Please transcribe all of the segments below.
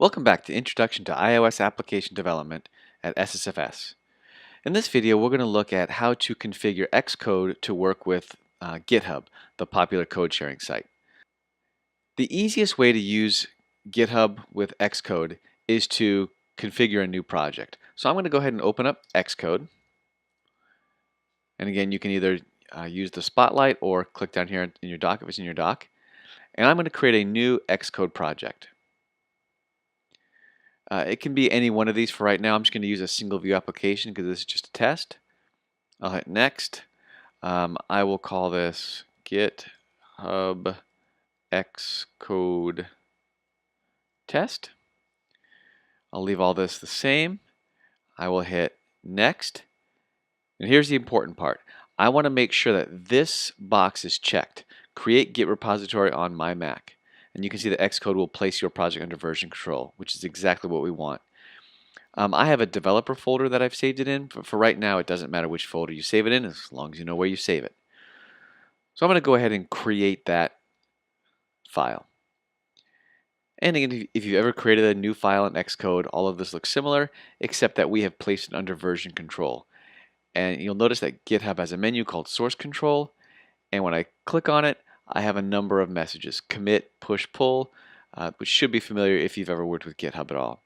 Welcome back to Introduction to iOS Application Development at SSFS. In this video, we're going to look at how to configure Xcode to work with GitHub, the popular code sharing site. The easiest way to use GitHub with Xcode is to configure a new project. So I'm going to go ahead and open up Xcode. And again, you can either use the spotlight or click down here in your dock if it's in your dock. And I'm going to create a new Xcode project. It can be any one of these for right now. I'm just going to use a single view application because this is just a test. I'll hit next. I will call this GitHub Xcode test. I'll leave all this the same. I will hit next. And here's the important part. I want to make sure that this box is checked. Create Git repository on my Mac. And you can see that Xcode will place your project under version control, which is exactly what we want. I have a developer folder that I've saved it in. For right now, it doesn't matter which folder you save it in, as long as you know where you save it. So I'm going to go ahead and create that file. And again, if you've ever created a new file in Xcode, all of this looks similar, except that we have placed it under version control. And you'll notice that GitHub has a menu called Source Control, and when I click on it, I have a number of messages: commit, push, pull, which should be familiar if you've ever worked with GitHub at all.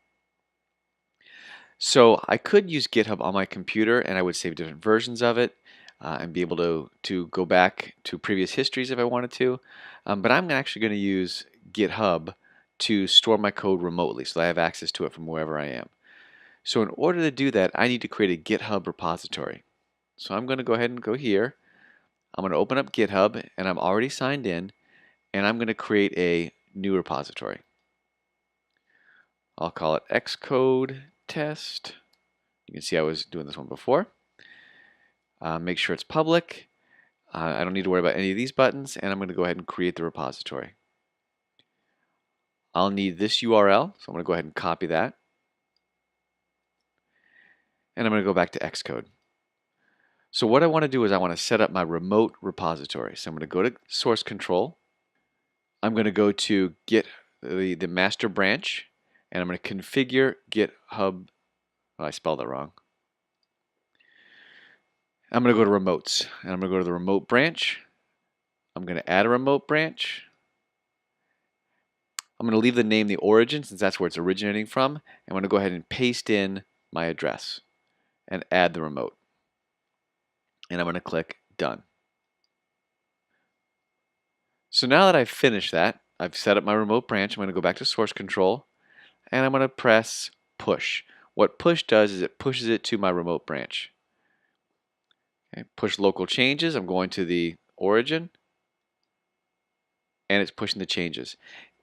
So I could use GitHub on my computer and I would save different versions of it and be able to go back to previous histories if I wanted to. But I'm actually going to use GitHub to store my code remotely so that I have access to it from wherever I am. So in order to do that, I need to create a GitHub repository. So I'm going to go ahead and go here. I'm going to open up GitHub, and I'm already signed in, and I'm going to create a new repository. I'll call it Xcode test. You can see I was doing this one before. Make sure it's public. I don't need to worry about any of these buttons, and I'm going to go ahead and create the repository. I'll need this URL, so I'm going to go ahead and copy that. And I'm going to go back to Xcode. So what I want to do is I want to set up my remote repository. So I'm going to go to source control. I'm going to go to Git, the master branch, and I'm going to configure GitHub. Oh, I spelled that wrong. I'm going to go to remotes, and I'm going to go to the remote branch. I'm going to add a remote branch. I'm going to leave the name the origin since that's where it's originating from. I'm going to go ahead and paste in my address and add the remote. And I'm going to click Done. So now that I've finished that, I've set up my remote branch. I'm going to go back to source control, and I'm going to press push. What push does is it pushes it to my remote branch. Okay, push local changes. I'm going to the origin, and it's pushing the changes.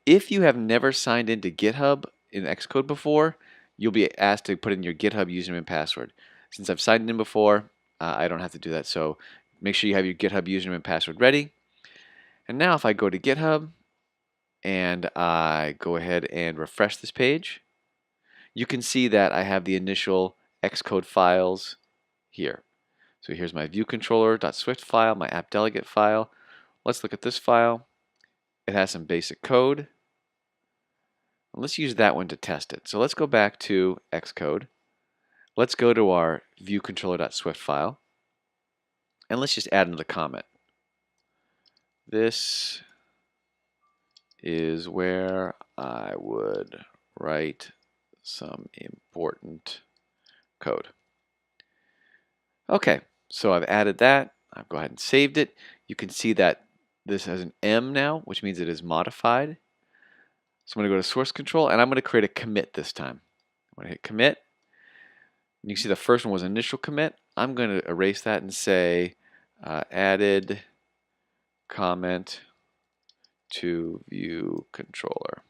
If you have never signed into GitHub in Xcode before, you'll be asked to put in your GitHub username and password. Since I've signed in before, I don't have to do that. So make sure you have your GitHub username and password ready. And now if I go to GitHub and I go ahead and refresh this page, you can see that I have the initial Xcode files here. So here's my viewcontroller.swift file, my app delegate file. Let's look at this file. It has some basic code. Let's use that one to test it. So let's go back to Xcode. Let's go to our viewcontroller.swift file, and let's just add another comment. This is where I would write some important code. Okay, so I've added that. I've go ahead and saved it. You can see that this has an M now, which means it is modified. So I'm going to go to source control, and I'm going to create a commit this time. I'm going to hit commit. And you can see the first one was initial commit. I'm going to erase that and say added comment to view controller.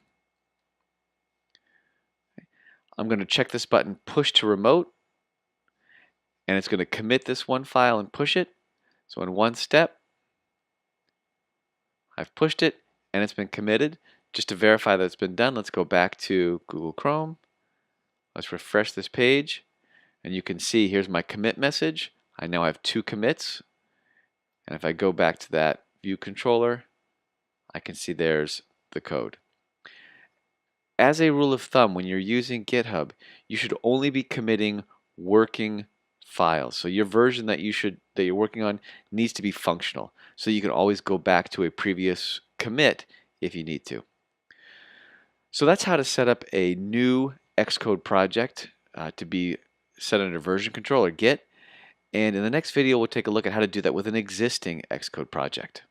I'm going to check this button, push to remote, and it's going to commit this one file and push it. So in one step, I've pushed it and it's been committed. Just to verify that it's been done, let's go back to Google Chrome. Let's refresh this page, and you can see here's my commit message. I now have 2 commits, and if I go back to that view controller, I can see there's the code. as a rule of thumb, when you're using GitHub, you should only be committing working files. So your version that you're working on needs to be functional. So you can always go back to a previous commit if you need to. So that's how to set up a new Xcode project to be set under version control or Git. And in the next video, we'll take a look at how to do that with an existing Xcode project.